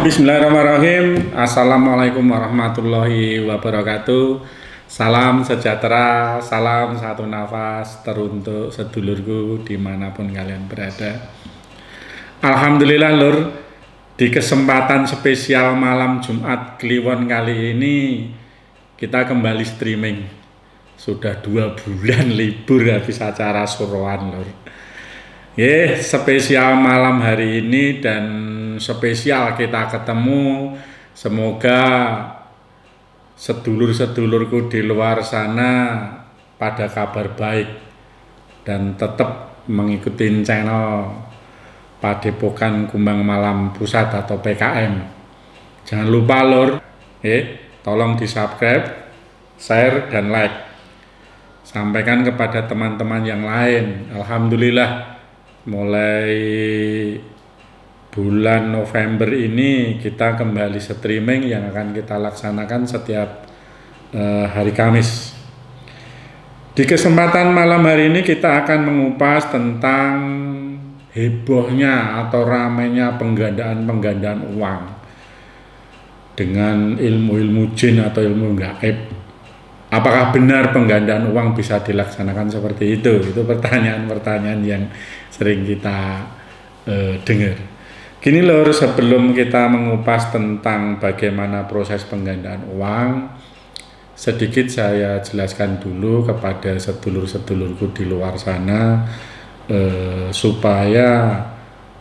Bismillahirrahmanirrahim. Assalamualaikum warahmatullahi wabarakatuh. Salam sejahtera, salam satu nafas teruntuk sedulurku dimanapun kalian berada. Alhamdulillah Lur, di kesempatan spesial malam Jumat Kliwon kali ini kita kembali streaming. Sudah 2 bulan libur habis acara suruhan Lur. Spesial malam hari ini dan spesial kita ketemu. Semoga sedulur-sedulurku di luar sana pada kabar baik dan tetap mengikuti channel Padepokan Kumbang Malam Pusat atau PKM. Jangan lupa Lur, tolong di subscribe, share dan like. Sampaikan kepada teman-teman yang lain. Alhamdulillah, mulai bulan November ini kita kembali streaming yang akan kita laksanakan setiap hari Kamis. Di kesempatan malam hari ini kita akan mengupas tentang hebohnya atau ramainya penggandaan uang dengan ilmu-ilmu jin atau ilmu gaib. Apakah benar penggandaan uang bisa dilaksanakan seperti itu? Itu pertanyaan-pertanyaan yang sering kita dengar. Gini Lur, sebelum kita mengupas tentang bagaimana proses penggandaan uang, sedikit saya jelaskan dulu kepada sedulur-sedulurku di luar sana supaya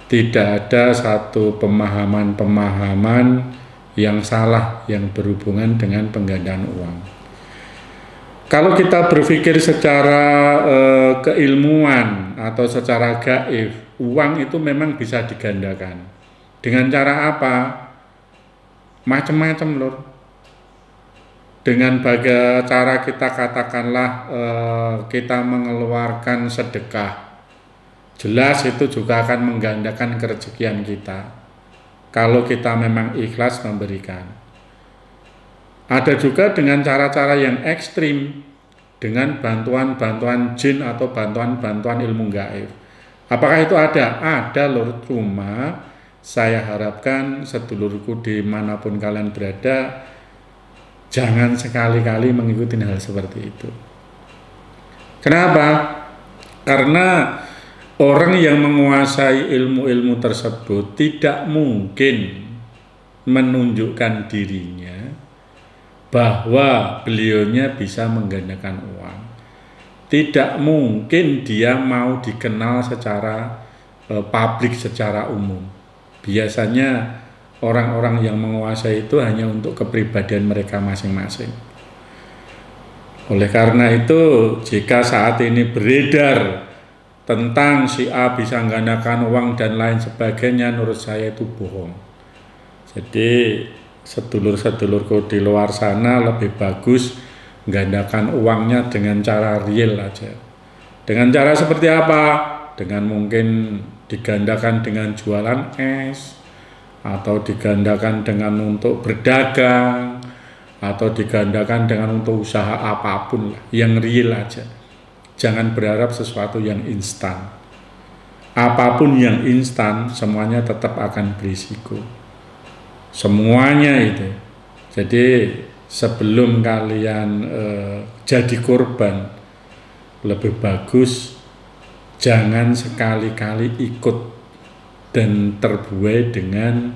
tidak ada satu pemahaman-pemahaman yang salah yang berhubungan dengan penggandaan uang. Kalau kita berpikir secara keilmuan atau secara gaib, uang itu memang bisa digandakan. Dengan cara apa? Macam-macam Lur. Dengan cara kita katakanlah kita mengeluarkan sedekah, jelas itu juga akan menggandakan kerezekian kita kalau kita memang ikhlas memberikan. Ada juga dengan cara-cara yang ekstrim, dengan bantuan-bantuan jin atau bantuan-bantuan ilmu gaib. Apakah itu ada? Ada Lur, cuma saya harapkan sedulurku dimanapun kalian berada, jangan sekali-kali mengikuti hal seperti itu. Kenapa? Karena orang yang menguasai ilmu-ilmu tersebut tidak mungkin menunjukkan dirinya bahwa beliaunya bisa menggandakan uang. Tidak mungkin dia mau dikenal secara publik, secara umum. Biasanya orang-orang yang menguasai itu hanya untuk kepribadian mereka masing-masing. Oleh karena itu, jika saat ini beredar tentang si A bisa menggandakan uang dan lain sebagainya, menurut saya itu bohong. Jadi sedulur-sedulurku di luar sana lebih bagus menggandakan uangnya dengan cara real aja. Dengan cara seperti apa? Dengan mungkin digandakan dengan jualan es, atau digandakan dengan untuk berdagang, atau digandakan dengan untuk usaha apapun lah, yang real aja. Jangan berharap sesuatu yang instan. Apapun yang instan semuanya tetap akan berisiko. Semuanya itu. Jadi sebelum kalian jadi korban, lebih bagus jangan sekali-kali ikut dan terbuai dengan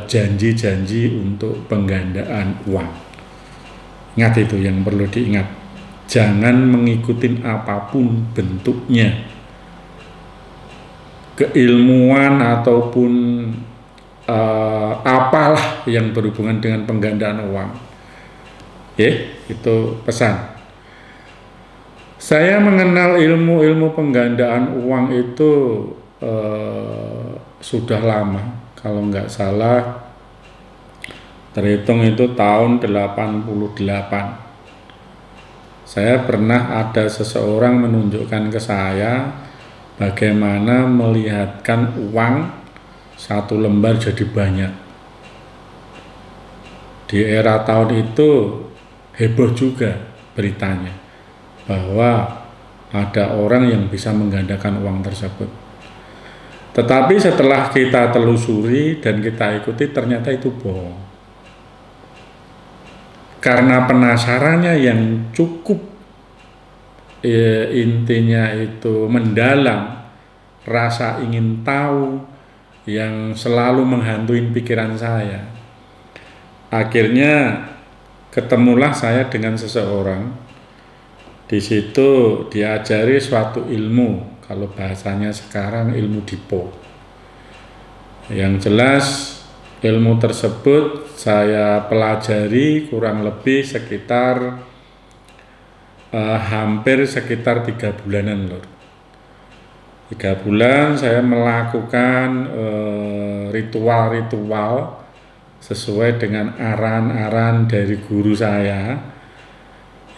janji-janji untuk penggandaan uang. Ingat itu yang perlu diingat. Jangan mengikuti apapun bentuknya, keilmuan ataupun apalah yang berhubungan dengan penggandaan uang. Itu pesan. Saya mengenal ilmu-ilmu penggandaan uang itu sudah lama. Kalau nggak salah terhitung itu tahun 88. Saya pernah ada seseorang menunjukkan ke saya bagaimana melihatkan uang satu lembar jadi banyak. Di era tahun itu heboh juga beritanya bahwa ada orang yang bisa menggandakan uang tersebut. Tetapi setelah kita telusuri dan kita ikuti, ternyata itu bohong. Karena penasarannya yang cukup intinya itu mendalam, rasa ingin tahu yang selalu menghantui pikiran saya. Akhirnya ketemulah saya dengan seseorang. Di situ diajari suatu ilmu, kalau bahasanya sekarang ilmu Dipo. Yang jelas ilmu tersebut saya pelajari kurang lebih sekitar hampir sekitar 3 bulanan lor. 3 bulan saya melakukan ritual-ritual sesuai dengan arahan-arahan dari guru saya.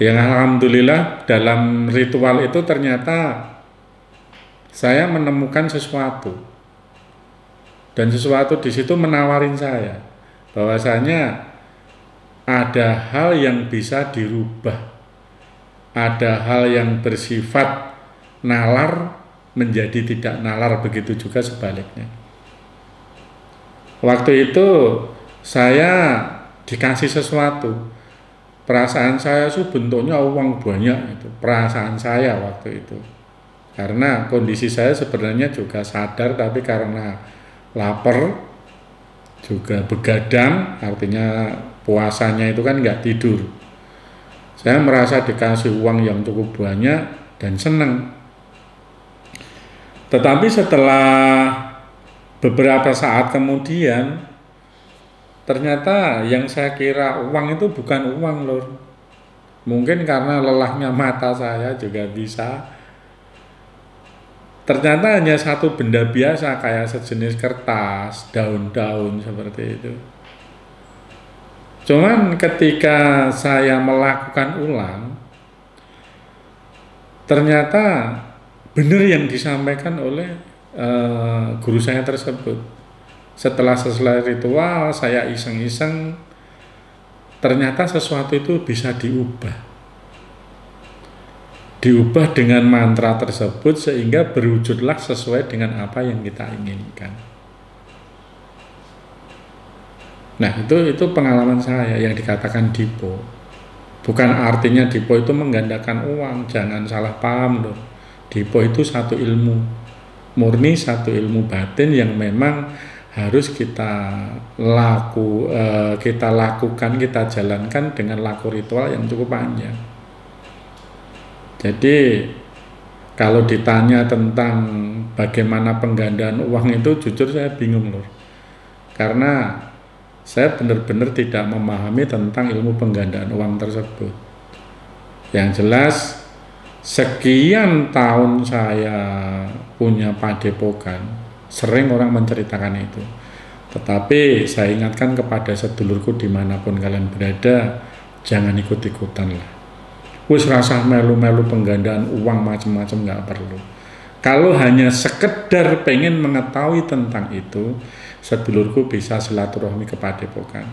Yang alhamdulillah dalam ritual itu ternyata saya menemukan sesuatu, dan sesuatu di situ menawarin saya bahwasanya ada hal yang bisa dirubah, ada hal yang bersifat nalar menjadi tidak nalar, begitu juga sebaliknya. Waktu itu saya dikasih sesuatu, perasaan saya itu bentuknya uang banyak, itu perasaan saya waktu itu. Karena kondisi saya sebenarnya juga sadar, tapi karena lapar juga begadang, artinya puasanya itu kan nggak tidur. Saya merasa dikasih uang yang cukup banyak dan senang. Tetapi setelah beberapa saat kemudian, ternyata yang saya kira uang itu bukan uang lor. Mungkin karena lelahnya mata saya juga bisa. Ternyata hanya satu benda biasa kayak sejenis kertas, daun-daun seperti itu. Cuman ketika saya melakukan ulang, ternyata benar yang disampaikan oleh guru saya tersebut. Setelah selesai ritual, saya iseng-iseng, ternyata sesuatu itu bisa diubah dengan mantra tersebut, sehingga berwujudlah sesuai dengan apa yang kita inginkan. Nah, itu pengalaman saya yang dikatakan Dipo. Bukan artinya Dipo itu menggandakan uang, jangan salah paham loh. Dipo itu satu ilmu, murni satu ilmu batin yang memang harus kita lakukan, kita jalankan dengan laku ritual yang cukup panjang. Jadi kalau ditanya tentang bagaimana penggandaan uang itu, jujur saya bingung loh. Karena saya benar-benar tidak memahami tentang ilmu penggandaan uang tersebut. Yang jelas sekian tahun saya punya padepokan, sering orang menceritakan itu. Tetapi saya ingatkan kepada sedulurku dimanapun kalian berada, jangan ikut-ikutan lah. Wis rasah melu-melu penggandaan uang macam-macam, nggak perlu. Kalau hanya sekedar pengen mengetahui tentang itu, sedulurku bisa silaturahmi ke padepokan.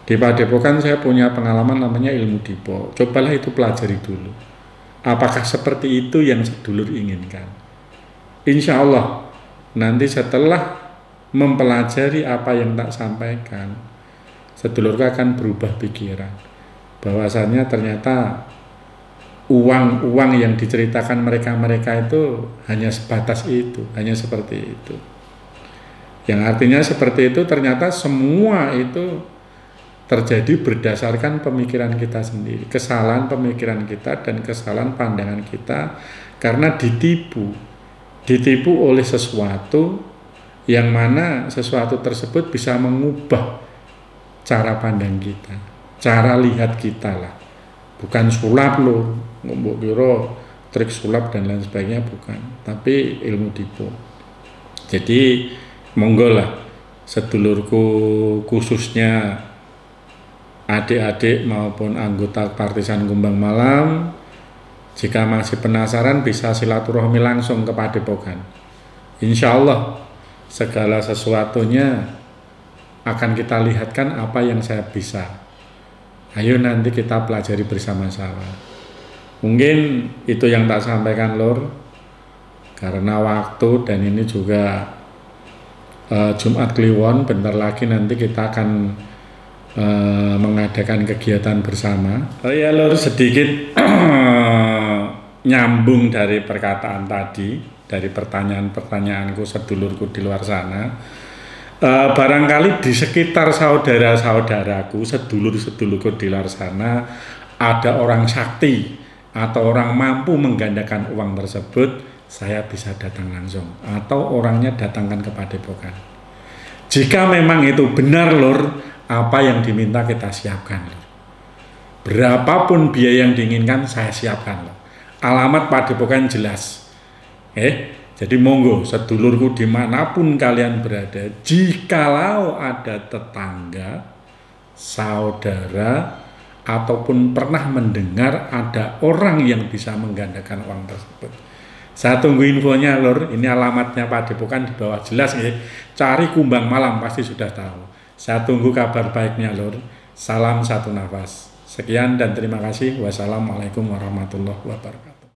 Di padepokan saya punya pengalaman namanya ilmu Dipo. Cobalah itu pelajari dulu. Apakah seperti itu yang sedulur inginkan? Insya Allah nanti setelah mempelajari apa yang tak sampaikan, sedulurku akan berubah pikiran. Bahwasannya ternyata uang yang diceritakan mereka itu hanya sebatas itu, hanya seperti itu. Yang artinya seperti itu, ternyata semua itu terjadi berdasarkan pemikiran kita sendiri, kesalahan pemikiran kita dan kesalahan pandangan kita, karena ditipu oleh sesuatu yang mana sesuatu tersebut bisa mengubah cara pandang kita, cara lihat kita lah. Bukan sulap loh, mbok kira trik sulap dan lain sebagainya, bukan, tapi ilmu Dipo. Jadi monggo lah sedulurku, khususnya adik-adik maupun anggota Partisan Kumbang Malam, jika masih penasaran bisa silaturahmi langsung ke padepokan. Insya Allah segala sesuatunya akan kita lihatkan apa yang saya bisa. Ayo nanti kita pelajari bersama-sama. Mungkin itu yang tak sampaikan lor. karena waktu dan ini juga Jumat Kliwon, bentar lagi nanti kita akan mengadakan kegiatan bersama. Oh ya Lur, sedikit nyambung dari perkataan tadi, dari pertanyaan-pertanyaanku sedulurku di luar sana. Barangkali di sekitar saudara-saudaraku, sedulur-sedulurku di luar sana, ada orang sakti atau orang mampu menggandakan uang tersebut, saya bisa datang langsung atau orangnya datangkan ke Padepokan. Jika memang itu benar Lur, apa yang diminta kita siapkan Lur. Berapapun biaya yang diinginkan saya siapkan Lur. Alamat Padepokan jelas. Jadi monggo sedulurku dimanapun kalian berada, jikalau ada tetangga, saudara, ataupun pernah mendengar ada orang yang bisa menggandakan uang tersebut, saya tunggu infonya Lur. Ini alamatnya Padepokan di bawah jelas ya. Cari Kumbang Malam pasti sudah tahu. Saya tunggu kabar baiknya Lur. Salam satu nafas. Sekian dan terima kasih. Wassalamualaikum warahmatullahi wabarakatuh.